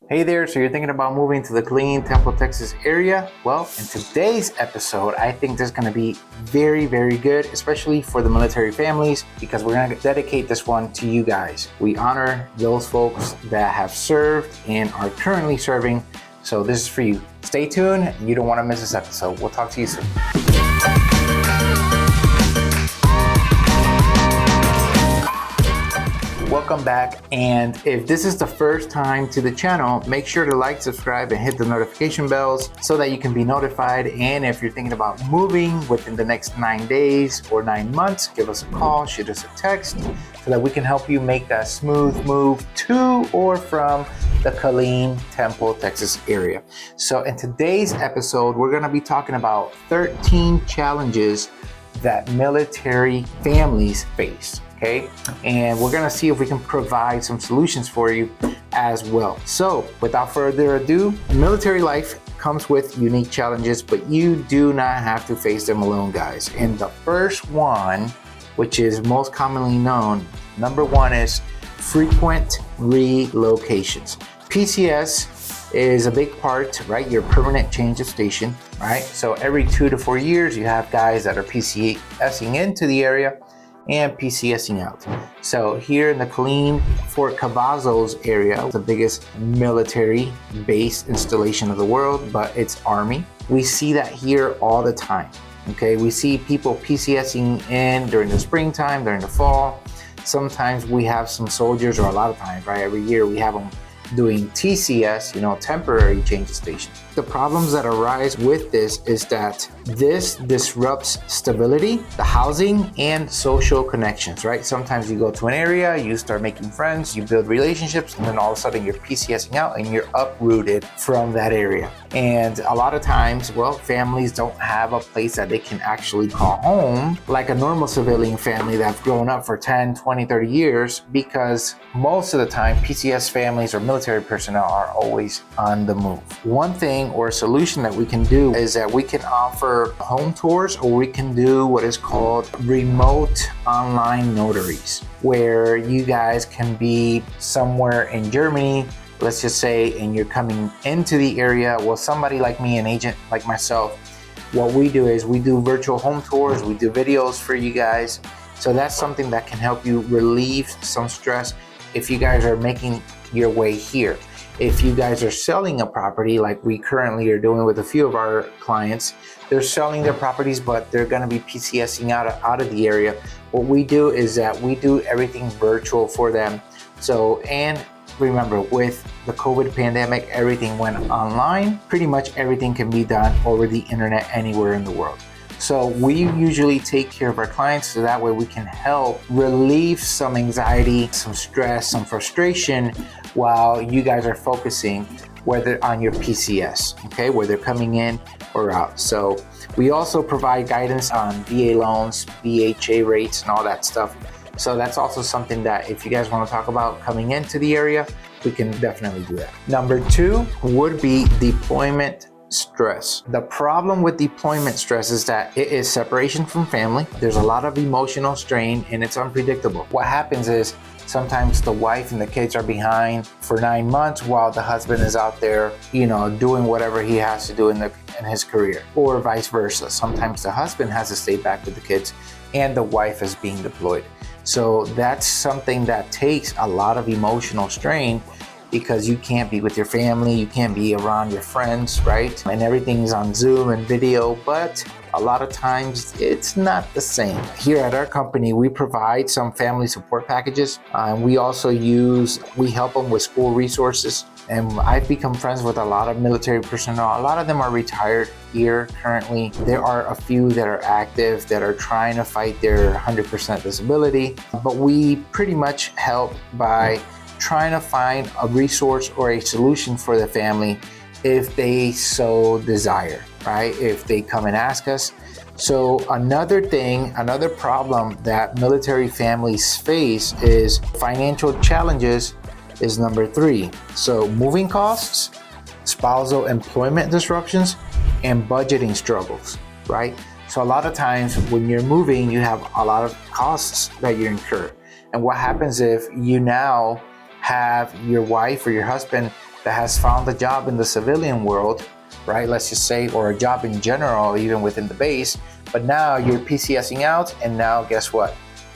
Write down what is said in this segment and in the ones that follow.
Hey there, so you're thinking about moving to the Killeen, Temple, Texas area? Well, in today's episode, I think this is going to be very, very good, especially for the military families, because we're going to dedicate this one to you guys. We honor those folks that have served and are currently serving, so this is for you. Stay tuned, you don't want to miss this episode. We'll talk to you soon. Welcome back, and if this is the first time to the channel, make sure to like, subscribe, and hit the notification bells so that you can be notified. And if you're thinking about moving within the next 9 days or 9 months, give us a call, shoot us a text so that we can help you make that smooth move to or from the Killeen, Temple, Texas area. So in today's episode, we're going to be talking about 13 challenges that military families face. Okay, and we're gonna see if we can provide some solutions for you as well. So without further ado, military life comes with unique challenges, but you do not have to face them alone, guys. And the first one, which is most commonly known, number one, is frequent relocations. PCS is a big part, right? Your permanent change of station, right? So every 2 to 4 years, you have guys that are PCSing into the area and PCSing out. So here in the Killeen, Fort Cavazos area, the biggest military base installation of the world, but it's Army. We see that here all the time. Okay, we see people PCSing in during the springtime, during the fall. Sometimes we have some soldiers, or a lot of times, right? Every year we have them doing TCS, temporary change of station. The problems that arise with this is that this disrupts stability, the housing, and social connections, right? Sometimes you go to an area, you start making friends, you build relationships, and then all of a sudden you're PCSing out and you're uprooted from that area. And a lot of times, families don't have a place that they can actually call home, like a normal civilian family that have grown up for 10, 20, 30 years, because most of the time, PCS families or military personnel are always on the move. One thing or a solution that we can do is that we can offer home tours, or we can do what is called remote online notaries, where you guys can be somewhere in Germany, let's just say, and you're coming into the area. Well, somebody like me, an agent like myself, what we do is we do virtual home tours, we do videos for you guys. So that's something that can help you relieve some stress if you guys are making your way here. If you guys are selling a property, like we currently are doing with a few of our clients, they're selling their properties, but they're going to be PCSing out of the area. What we do is that we do everything virtual for them. So, and remember, with the COVID pandemic, everything went online. Pretty much everything can be done over the internet anywhere in the world. So we usually take care of our clients so that way we can help relieve some anxiety, some stress, some frustration while you guys are focusing whether on your PCS, okay, whether coming in or out. So we also provide guidance on VA loans, BHA rates, and all that stuff. So that's also something that if you guys want to talk about coming into the area, we can definitely do that. Number two would be deployment stress. The problem with deployment stress is that it is separation from family. There's a lot of emotional strain and it's unpredictable. What happens is sometimes the wife and the kids are behind for 9 months while the husband is out there, doing whatever he has to do in his career, or vice versa. Sometimes the husband has to stay back with the kids and the wife is being deployed. So that's something that takes a lot of emotional strain, because you can't be with your family, you can't be around your friends, right? And everything's on Zoom and video, but a lot of times it's not the same. Here at our company, we provide some family support packages. We also we help them with school resources. And I've become friends with a lot of military personnel. A lot of them are retired here currently. There are a few that are active that are trying to fight their 100% disability, but we pretty much help by trying to find a resource or a solution for the family if they so desire, right? If they come and ask us. So another problem that military families face is financial challenges is number 3. So moving costs, spousal employment disruptions, and budgeting struggles, right? So a lot of times when you're moving, you have a lot of costs that you incur. And what happens if you now have your wife or your husband that has found a job in the civilian world, right? Let's just say, or a job in general, even within the base, but now you're PCSing out, and now guess what?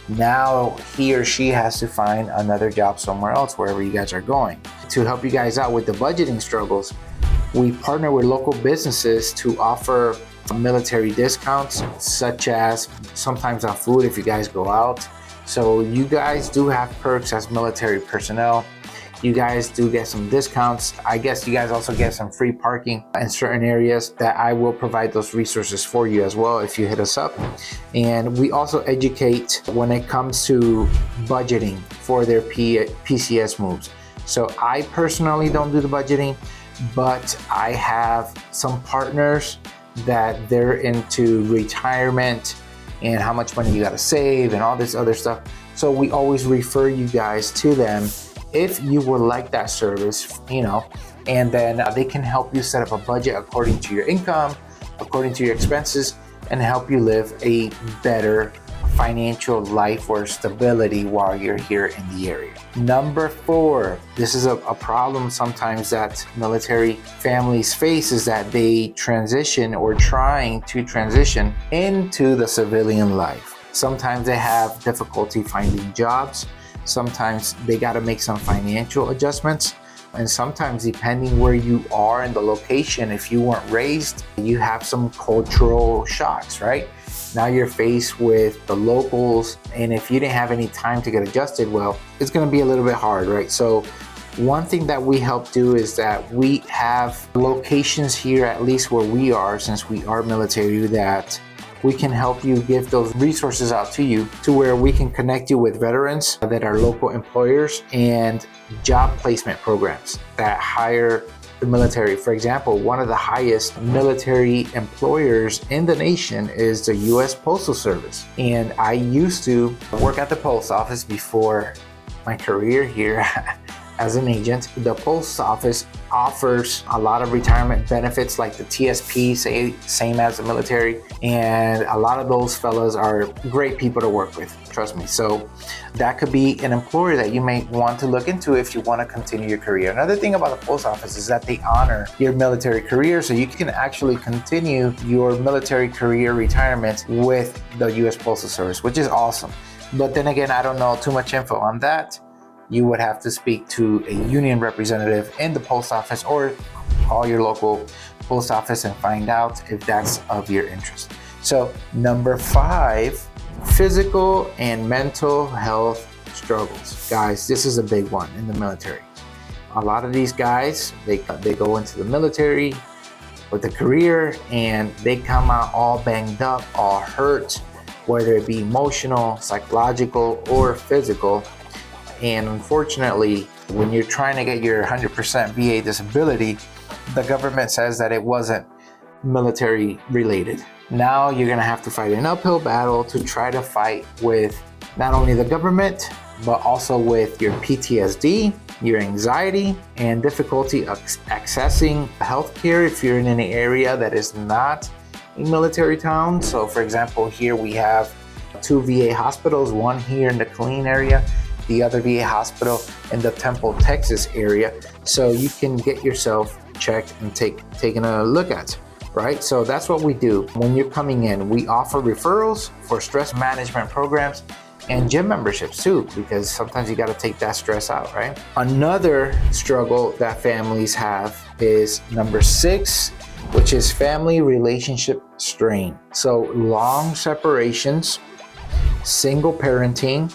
Now he or she has to find another job somewhere else, wherever you guys are going. To help you guys out with the budgeting struggles, we partner with local businesses to offer military discounts, such as sometimes on food if you guys go out. So you guys do have perks as military personnel. You guys do get some discounts. I guess you guys also get some free parking in certain areas that I will provide those resources for you as well if you hit us up. And we also educate when it comes to budgeting for their PCS moves. So I personally don't do the budgeting, but I have some partners that they're into retirement and how much money you got to save and all this other stuff. So we always refer you guys to them if you would like that service, and then they can help you set up a budget according to your income, according to your expenses, and help you live a better financial life or stability while you're here in the area. Number 4, this is a problem sometimes that military families face, is that they transition or trying to transition into the civilian life. Sometimes they have difficulty finding jobs. Sometimes they got to make some financial adjustments. And sometimes, depending where you are in the location, if you weren't raised, you have some cultural shocks, right? Now you're faced with the locals, and if you didn't have any time to get adjusted, well, it's going to be a little bit hard, right? So one thing that we help do is that we have locations here, at least where we are, since we are military, that we can help you, give those resources out to you, to where we can connect you with veterans that are local employers and job placement programs that hire the military. For example, one of the highest military employers in the nation is the U.S. Postal Service. And I used to work at the post office before my career here as an agent. The post office offers a lot of retirement benefits like the TSP, same as the military, and a lot of those fellas are great people to work with, trust me. So that could be an employer that you may want to look into if you want to continue your career. Another thing about the post office is that they honor your military career, so you can actually continue your military career retirement with the U.S. Postal Service, which is awesome. But then again, I don't know too much info on that. You would have to speak to a union representative in the post office or call your local post office and find out if that's of your interest. So number 5, physical and mental health struggles. Guys, this is a big one in the military. A lot of these guys, they go into the military with a career and they come out all banged up, all hurt, whether it be emotional, psychological, or physical. And unfortunately, when you're trying to get your 100% VA disability, the government says that it wasn't military related. Now you're gonna have to fight an uphill battle to try to fight with not only the government, but also with your PTSD, your anxiety, and difficulty accessing healthcare if you're in an area that is not a military town. So for example, here we have 2 VA hospitals, one here in the Killeen area, the other VA hospital in the Temple, Texas area. So you can get yourself checked and taken a look at, right? So that's what we do. When you're coming in, we offer referrals for stress management programs and gym memberships too, because sometimes you got to take that stress out, right? Another struggle that families have is number 6, which is family relationship strain. So long separations, single parenting,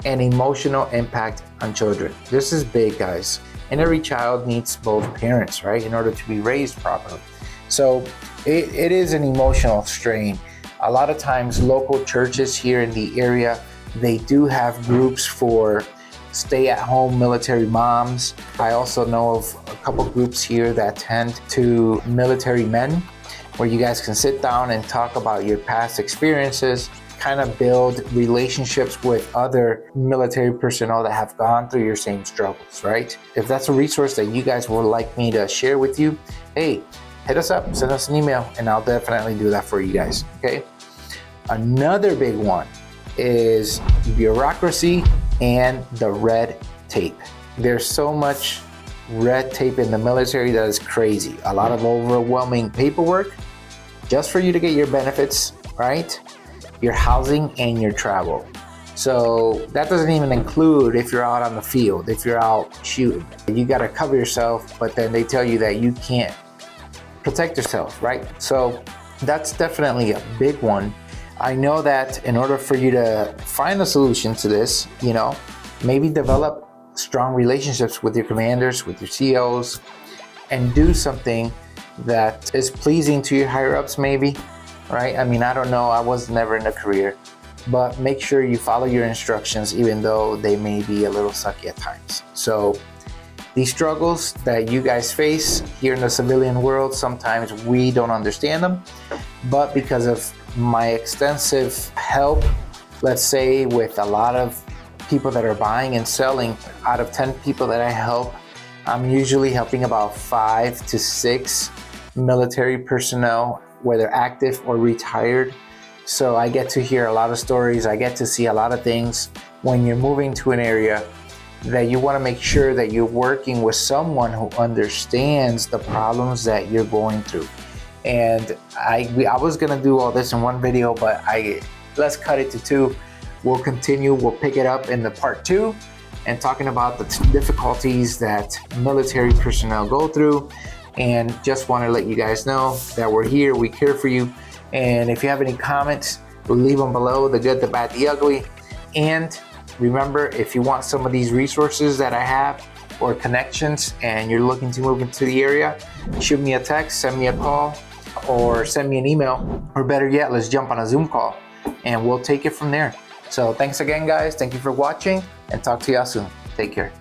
and emotional impact on children. This is big, guys. And every child needs both parents, right, in order to be raised properly. So it is an emotional strain. A lot of times local churches here in the area, they do have groups for stay-at-home military moms. I also know of a couple groups here that tend to military men, where you guys can sit down and talk about your past experiences, kind of build relationships with other military personnel that have gone through your same struggles, right? If that's a resource that you guys would like me to share with you, hey, hit us up, send us an email, and I'll definitely do that for you guys, okay? Another big one is bureaucracy and the red tape. There's so much red tape in the military that is crazy. A lot of overwhelming paperwork just for you to get your benefits, right? Your housing and your travel. So that doesn't even include if you're out on the field, if you're out shooting. You got to cover yourself, but then they tell you that you can't protect yourself, right? So that's definitely a big one. I know that in order for you to find a solution to this, maybe develop strong relationships with your commanders, with your COs, and do something that is pleasing to your higher ups maybe, right? I mean, I don't know, I was never in a career, but make sure you follow your instructions even though they may be a little sucky at times. So these struggles that you guys face here in the civilian world, sometimes we don't understand them, but because of my extensive help, let's say with a lot of people that are buying and selling, out of 10 people that I help, I'm usually helping about 5 to 6 military personnel, whether active or retired. So I get to hear a lot of stories. I get to see a lot of things. When you're moving to an area, that you want to make sure that you're working with someone who understands the problems that you're going through. And I was gonna do all this in one video, but let's cut it to 2. We'll continue, we'll pick it up in the part 2 and talking about the difficulties that military personnel go through. And just want to let you guys know that we're here, we care for you. And if you have any comments, we'll leave them below, the good, the bad, the ugly. And remember, if you want some of these resources that I have or connections and you're looking to move into the area, shoot me a text, send me a call, or send me an email, or better yet, let's jump on a Zoom call and we'll take it from there. So thanks again, guys. Thank you for watching and talk to y'all soon. Take care.